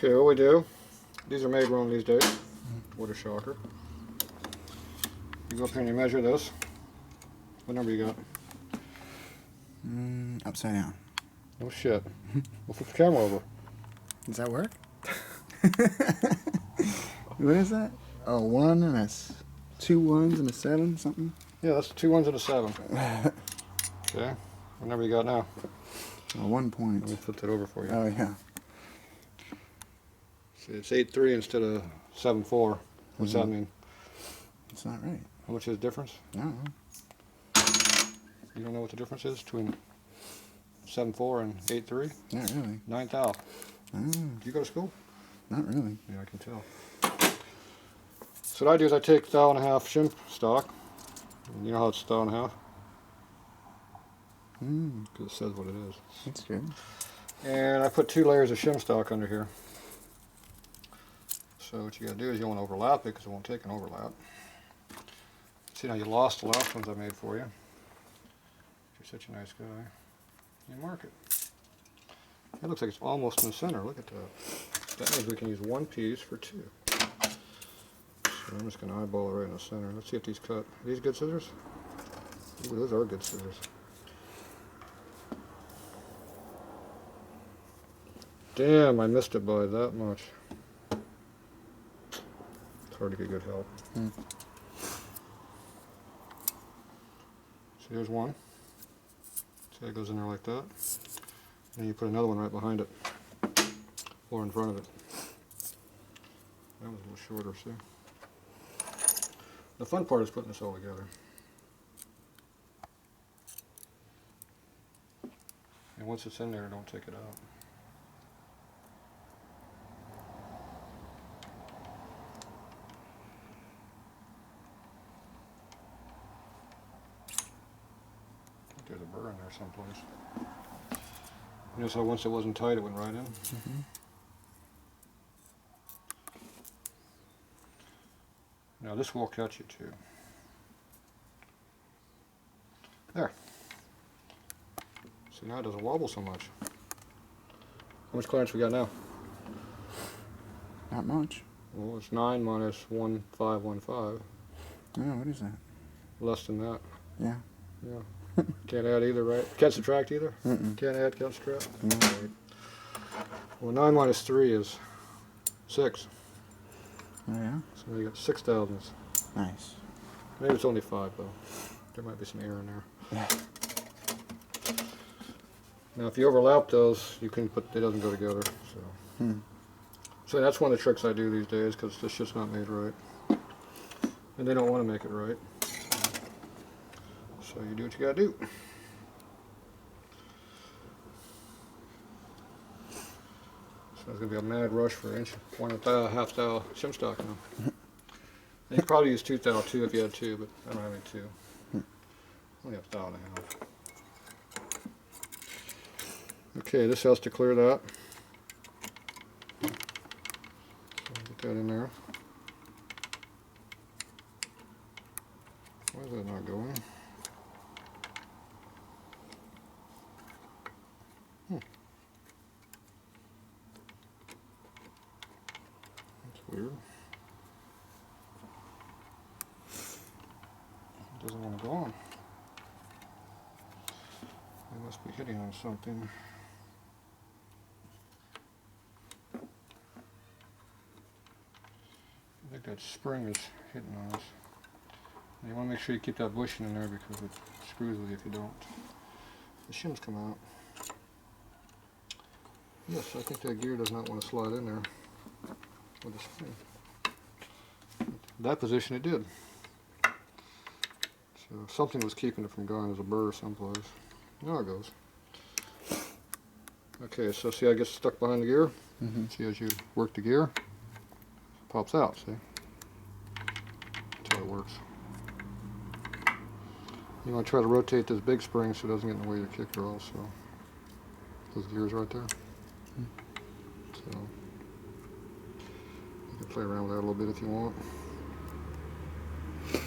Okay, what we do, these are made wrong these days. What a shocker. You go up here and you measure this. What number you got? Upside down. Oh shit. We'll flip the camera over. Does that work? What is that? Oh, 1 and a 2 1s and a 7, something? Yeah, that's 2 1s and a 7. Okay. What number you got now? 1 point. Let me flip that over for you. Oh, yeah. See, it's 8-3 instead of 7-4. What's that mean? It's not right. How much is the difference? I don't know. You don't know what the difference is between 7-4 and 8-3? Not really. 9th out. Oh, Do you go to school? not really. Yeah, I can tell. So what I do is I take 1.5 shim stock. And you know how it's 1.5? Because it says what it is. That's good. And I put 2 layers of shim stock under here. So what you got to do is you want to overlap it because it won't take an overlap. See, now you lost the last ones I made for you. You're such a nice guy. You mark it. That looks like it's almost in the center. Look at that. That means we can use 1 piece for 2. So I'm just going to eyeball it right in the center. Let's see if these cut. Are these good scissors? Ooh, those are good scissors. Damn, I missed it by that much. It's hard to get good help. So here's one. See, that goes in there like that. And you put another one right behind it. Or in front of it. That was a little shorter, see? The fun part is putting this all together. And once it's in there, don't take it out. There's a burr in there someplace. You know, so once it wasn't tight, it went right in. Now this will catch you too. There. See, now it doesn't wobble so much. How much clearance we got now? Not much. Well, it's 9 minus 1515. Oh, what is that? Less than that. Yeah. Yeah. Can't add either, right? Can't subtract either? Mm-mm. Can't add, can't subtract? No. Right. Well, 9 minus 3 is 6. Oh, yeah? So now you got 6 thousandths. Nice. Maybe it's only 5 though. There might be some air in there. Yeah. Now if you overlap those, you can put, it doesn't go together. So that's one of the tricks I do these days because this shit's not made right. And they don't want to make it right. So you do what you gotta do. So it's gonna be a mad rush for an inch, 1.5 thou shim stock now. And you could probably use 2 thou too if you had 2, but I don't have any 2. Only have 1.5 thou. Okay, this has to clear that. So get that in there. Why is that not going? That's weird. It doesn't want to go on. It must be hitting on something. I think that spring is hitting on us. And you want to make sure you keep that bushing in there because it screws with you if you don't. The shims come out. Yes, I think that gear does not want to slide in there with the spring. That position it did. So something was keeping it from going as a burr someplace. Now it goes. Okay, so see how it gets stuck behind the gear? See, as you work the gear, it pops out, see? That's how it works. You want to try to rotate this big spring so it doesn't get in the way of your kicker also. Those gears right there. So you can play around with that a little bit if you want. It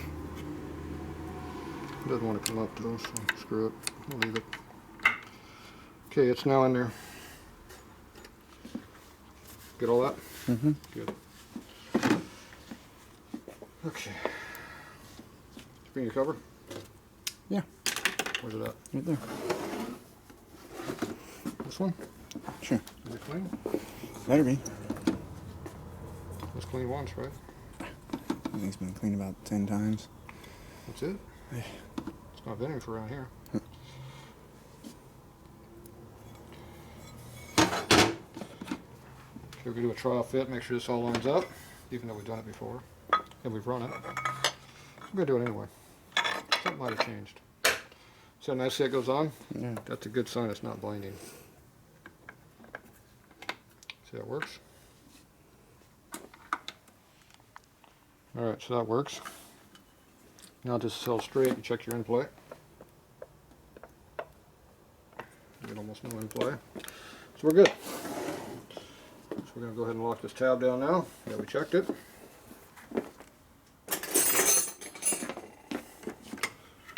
doesn't want to come up though, so screw it. We'll leave it. Okay, it's now in there. Get all that? Mm-hmm. Good. Okay. Bring your cover? Yeah. Where's it at? Right there. This one? Sure. Is it clean? Better be. It's clean once, right? I think it's been cleaned about 10 times. That's it? Yeah. It's not been for around here. Okay, we're going to do a trial fit, make sure this all lines up, even though we've done it before, and we've run it. We're going to do it anyway. Something might have changed. See how nicely it goes on? Yeah. That's a good sign it's not blinding. See how it works? Alright, so that works. Now this is held straight, you check your in play. You get almost no in play. So we're good. So we're going to go ahead and lock this tab down now. Yeah, we checked it.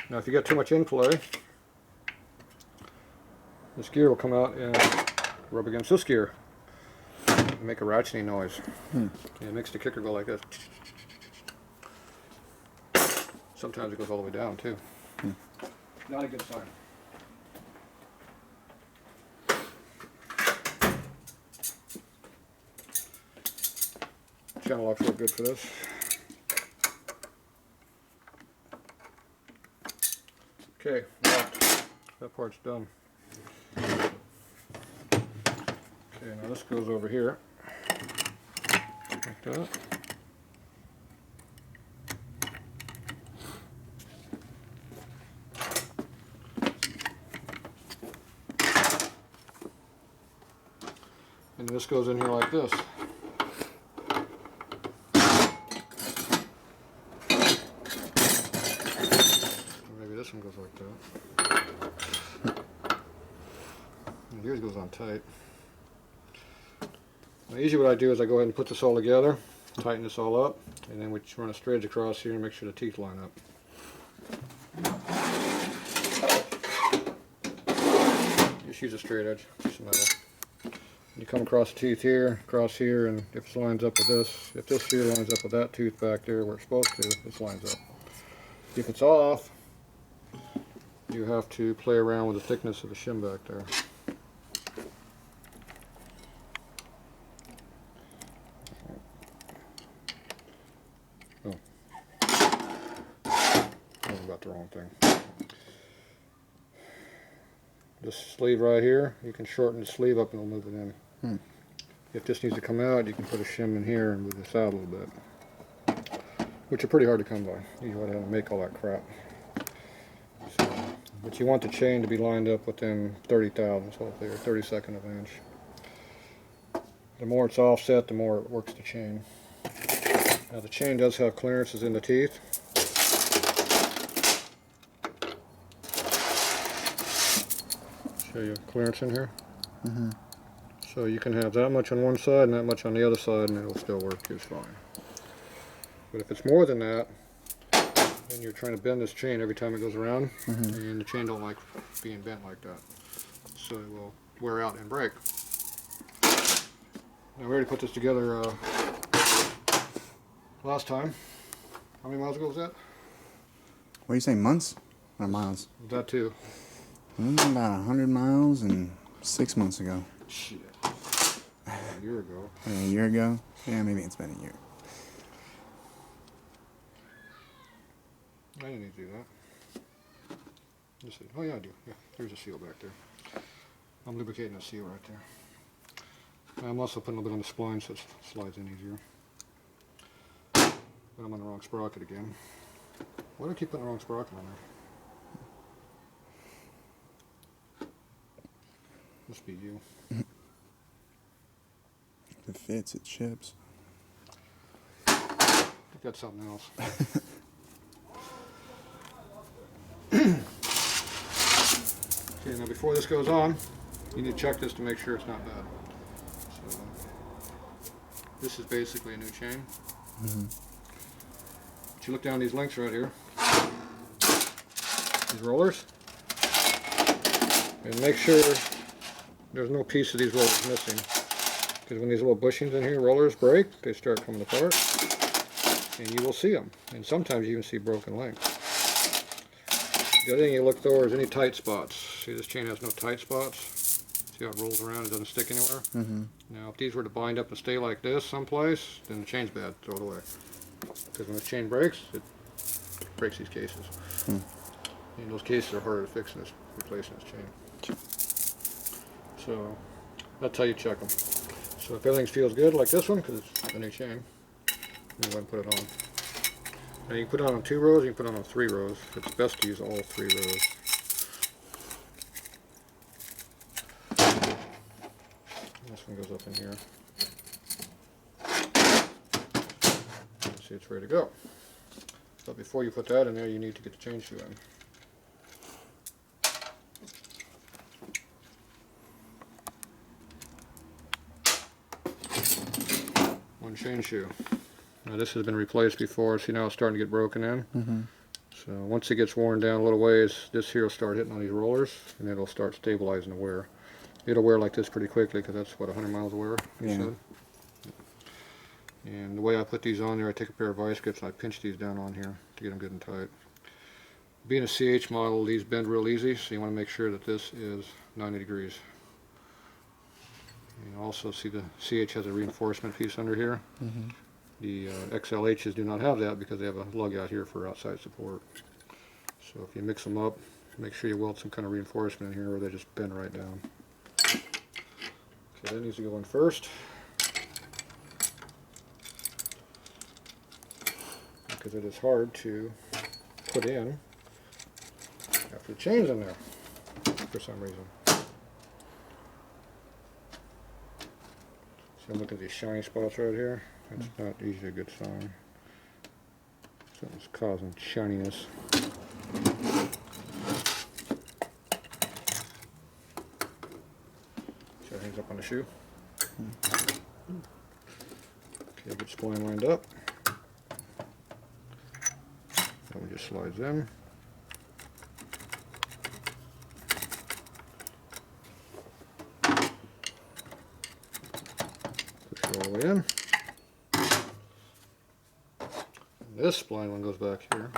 Now if you get too much in play, this gear will come out and rub against this gear and make a ratcheting noise. And it makes the kicker go like this. Sometimes it goes all the way down too. Not a good sign. Channel locks look good for this. Okay, locked. That part's done. Okay, now this goes over here. Like that. And this goes in here like this. Maybe this one goes like that. And yours goes on tight. Now usually what I do is I go ahead and put this all together, tighten this all up, and then we just run a straight across here and make sure the teeth line up. Just use a straight edge, just metal. You come across the teeth here, across here, and if it lines up with this, if this here lines up with that tooth back there where it's supposed to, this lines up. If it's off, you have to play around with the thickness of the shim back there. Oh. That was about the wrong thing. This sleeve right here, you can shorten the sleeve up and it'll move it in. If this needs to come out, you can put a shim in here and move this out a little bit. Which are pretty hard to come by. You gotta have to make all that crap. So, but you want the chain to be lined up within 30 thousandths, hopefully, or 32nd of an inch. The more it's offset, the more it works the chain. Now the chain does have clearances in the teeth. Show you clearance in here. So you can have that much on one side and that much on the other side and it'll still work just fine. But if it's more than that, then you're trying to bend this chain every time it goes around, and the chain don't like being bent like that. So it will wear out and break. Now we already put this together last time. How many miles ago was that? What do you say, months or miles? That too. About 100 miles and 6 months ago. Shit. A year ago. A year ago? Yeah, maybe it's been a year. I didn't need to do that. Let's see. Oh yeah, I do. Yeah, there's a seal back there. I'm lubricating the seal right there. I'm also putting a little bit on the spline so it slides in easier. But I'm on the wrong sprocket again. Why do I keep putting the wrong sprocket on there? Must be you. If it fits, it ships. I think that's something else. Okay, now before this goes on, you need to check this to make sure it's not bad. So, this is basically a new chain. But you look down these links right here, these rollers, and make sure there's no piece of these rollers missing. Because when these little bushings in here, rollers break, they start coming apart. And you will see them. And sometimes you even see broken links. The other thing you look for is any tight spots. See, this chain has no tight spots. See how it rolls around, it doesn't stick anywhere? Mm-hmm. Now, if these were to bind up and stay like this someplace, then the chain's bad, throw it away. Because when this chain breaks, it breaks these cases. And those cases are harder to fix than replacing this chain. So, that's how you check them. So if everything feels good, like this one, because it's a new chain, you go ahead and put it on. Now you can put it on 2 rows, you can put it on 3 rows. It's best to use all 3 rows. This one goes up in here. See, it's ready to go. But before you put that in there, you need to get the chain shoe in. One chain shoe. Now this has been replaced before. See, now it's starting to get broken in. So once it gets worn down a little ways, this here will start hitting on these rollers, and it'll start stabilizing the wear. It'll wear like this pretty quickly because that's what, 100 miles of wear, you said? And the way I put these on there, I take a pair of vice grips and I pinch these down on here to get them good and tight. Being a CH model, these bend real easy, so you want to make sure that this is 90 degrees. You also see the CH has a reinforcement piece under here. The XLHs do not have that because they have a lug out here for outside support. So if you mix them up, make sure you weld some kind of reinforcement in here or they just bend right down. Okay, that needs to go in first. Because it is hard to put in after the chain's in there for some reason. See, I'm looking at these shiny spots right here. That's not usually a good sign. Something's causing shininess. See how it hangs up on the shoe? Okay, get spline lined up. That one just slides in. Push it all the way in. This spline one goes back here.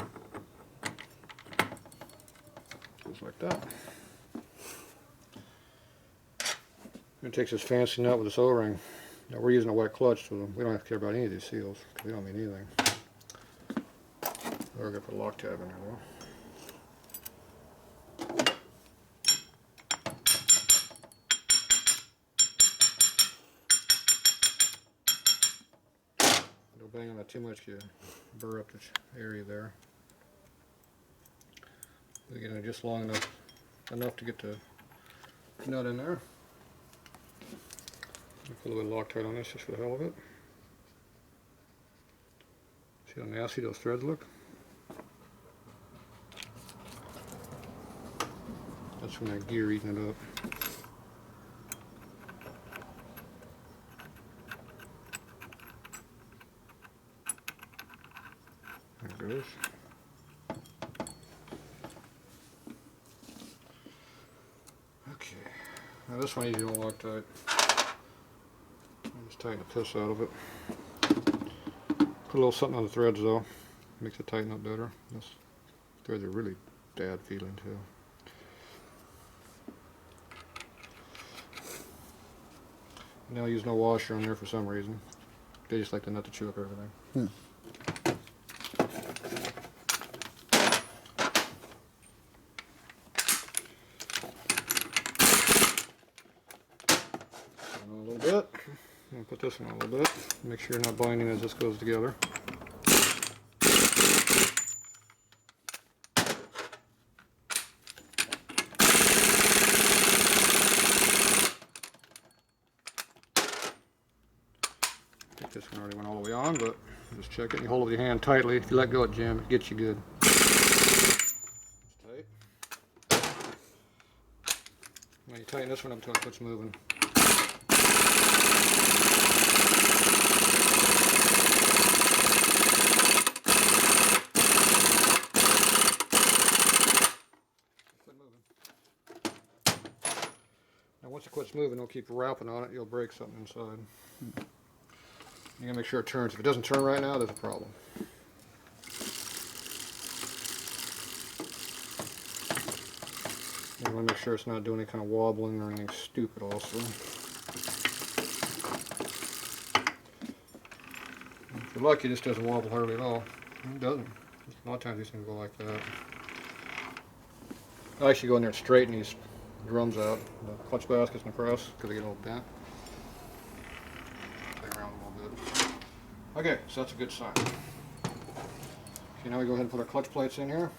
Goes like that. It takes this fancy nut with this O-ring. Now we're using a wet clutch, so we don't have to care about any of these seals, because they don't mean anything. We're going to put a lock tab in there though. Don't bang on that too much, you burr up the area there. We get it just long enough to get the nut in there. Put a little bit of Loctite on this just for the hell of it. See how nasty those threads look? That's from that gear eating it up. There it goes. Okay, now this one usually don't Loctite. Just tighten the piss out of it. Put a little something on the threads though, makes it tighten up better. This threads are really bad feeling too. Now I use no washer on there for some reason. They just like the nut to chew up everything. A little bit. I'm going to put this one a little bit. Make sure you're not binding as this goes together. I think this one already went all the way on, but just check it. You hold it with your hand tightly. If you let go, it jam. It gets you good. It's tight. Now you tighten this one up until it quits moving. Once it quits moving, it'll keep wrapping on it. You'll break something inside. You gotta make sure it turns. If it doesn't turn right now, there's a problem. You want to make sure it's not doing any kind of wobbling or anything stupid also. If you're lucky, this doesn't wobble hardly at all. It doesn't. A lot of times these things go like that. I actually go in there and straighten these drums out, the clutch baskets and the press, because they get a little bent. Play around a little bit. Okay, so that's a good sign. Okay, now we go ahead and put our clutch plates in here.